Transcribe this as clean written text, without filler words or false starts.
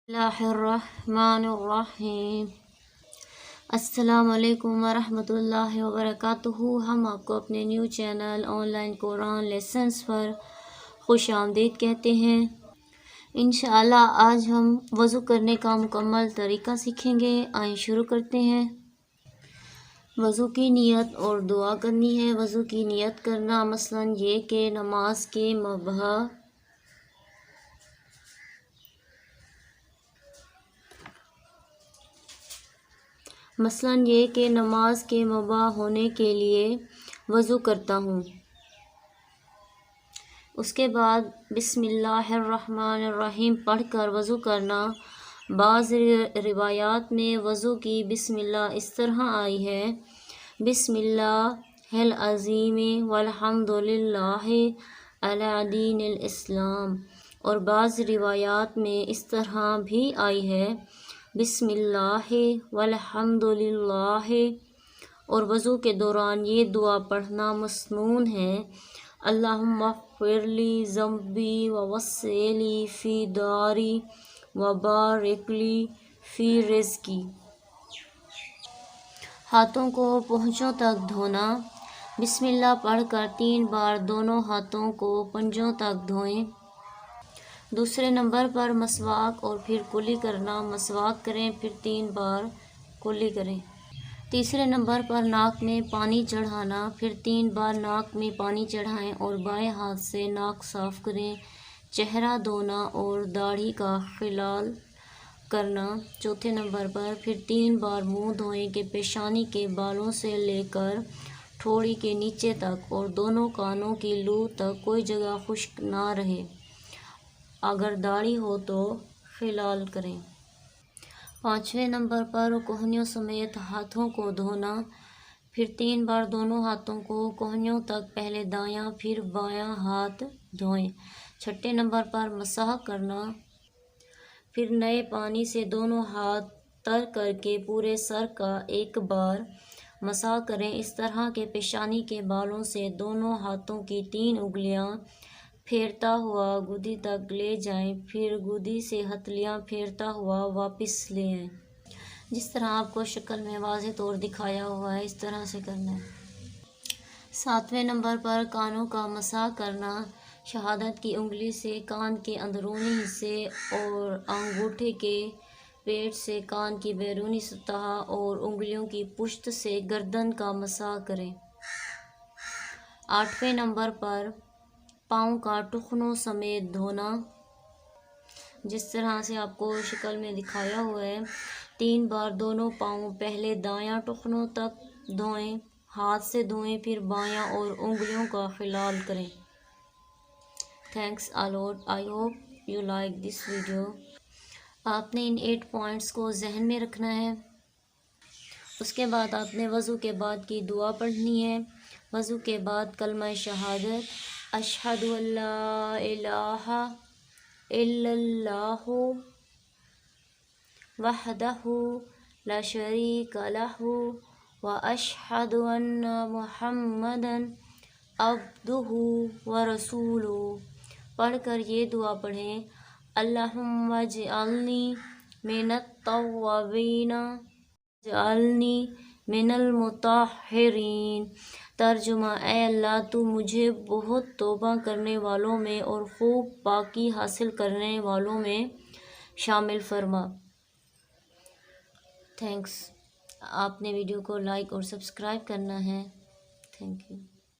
बिस्मिल्लाहिर्रहमानिर्रहीम। अस्सलाम वालेकुम वरहमतुल्लाहि वबरकातुहू। हम आपको अपने new channel online Quran lessons पर खुश आमदीद कहते हैं। इंशाअल्लाह आज हम वज़ू करने का मुकम्मल तरीका सीखेंगे। आइए शुरू करते हैं। वज़ू की नियत और दुआ करनी है। वज़ू की नियत करना मसलन ये कि नमाज के मुबाह होने के लिए वज़ू करता हूँ। उसके बाद बिस्मिल्लाहिर्रहमानिर्रहीम पढ़कर वज़ू करना। बाज़ रिवायात में वज़ू की बिस्मिल्लाह इस तरह आई है, बिस्मिल्लाहिल अज़ीम वल्हम्दुलिल्लाहि अला दीनिल इस्लाम। और बाज़ रिवायात में इस तरह भी आई है, बिस्मिल्लाहि वल्हम्दुलिल्लाहि। और वज़ू के दौरान ये दुआ पढ़ना मसनून है, अल्लाहुम्मा फ़िरली ज़म्बी व वस्सिली फ़ी दारी व बारिकली फ़ी रिज़्क़ी। हाथों को पहुँचों तक धोना। बिस्मिल्लाह पढ़कर 3 बार दोनों हाथों को पंजों तक धोएं। दूसरे नंबर पर मसवाक और फिर कुली करना। मसवाक करें फिर 3 बार कुली करें। तीसरे नंबर पर नाक में पानी चढ़ाना, फिर 3 बार नाक में पानी चढ़ाएं और बाएं हाथ से नाक साफ करें। चेहरा धोना और दाढ़ी का खिलाल करना। चौथे नंबर पर फिर 3 बार मुंह धोएं कि पेशानी के बालों से लेकर ठोड़ी के नीचे तक और दोनों कानों की लू तक कोई जगह खुश्क ना रहे। अगर दाढ़ी हो तो खिलाल करें। पाँचवें नंबर पर कोहनियों समेत हाथों को धोना, फिर 3 बार दोनों हाथों को कोहनियों तक पहले दायां फिर बायां हाथ धोएं। छठे नंबर पर मसाह करना, फिर नए पानी से दोनों हाथ तर करके पूरे सर का एक बार मसाह करें। इस तरह के पेशानी के बालों से दोनों हाथों की 3 उंगलियां फेरता हुआ गुदी तक ले जाएं, फिर गुदी से हथलियां फेरता हुआ वापस ले आएं। जिस तरह आपको शक्ल में वाज़ेह तौर दिखाया हुआ है इस तरह से करना है। 7वें नंबर पर कानों का मसाह करना। शहादत की उंगली से कान के अंदरूनी हिस्से और अंगूठे के पेट से कान की बैरूनी सतह और उंगलियों की पुश्त से गर्दन का मसाह करें। 8वें नंबर पर पाँव का टुखनों समेत धोना, जिस तरह से आपको शक्ल में दिखाया हुआ है। 3 बार दोनों पाँव पहले दायां टुखनों तक धोएं, हाथ से धोएं, फिर बायां और उंगलियों का खिलाल करें। Thanks a lot. I hope you like this video. आपने इन 8 पॉइंट्स को जहन में रखना है। उसके बाद आपने वज़ू के बाद की दुआ पढ़नी है। वज़ू के बाद कलमा शहादत अशहदु अल्ला इलाहा इल्लल्लाहु वहदहु ला शरीका लहु व अशहदु अन्ना मुहम्मदन अब्दुहु व रसूलुहु पढ़कर ये दुआ पढ़ें, अल्लाहुम्मा जअलनी मिनत तव्वाबीना जअलनी मिनल मुताहिरीन। तर्जुमा, ए अल्लाह तू मुझे बहुत तौबा करने वालों में और खूब पाकी हासिल करने वालों में शामिल फरमा। थैंक्स। आपने वीडियो को लाइक और सब्सक्राइब करना है। Thank you.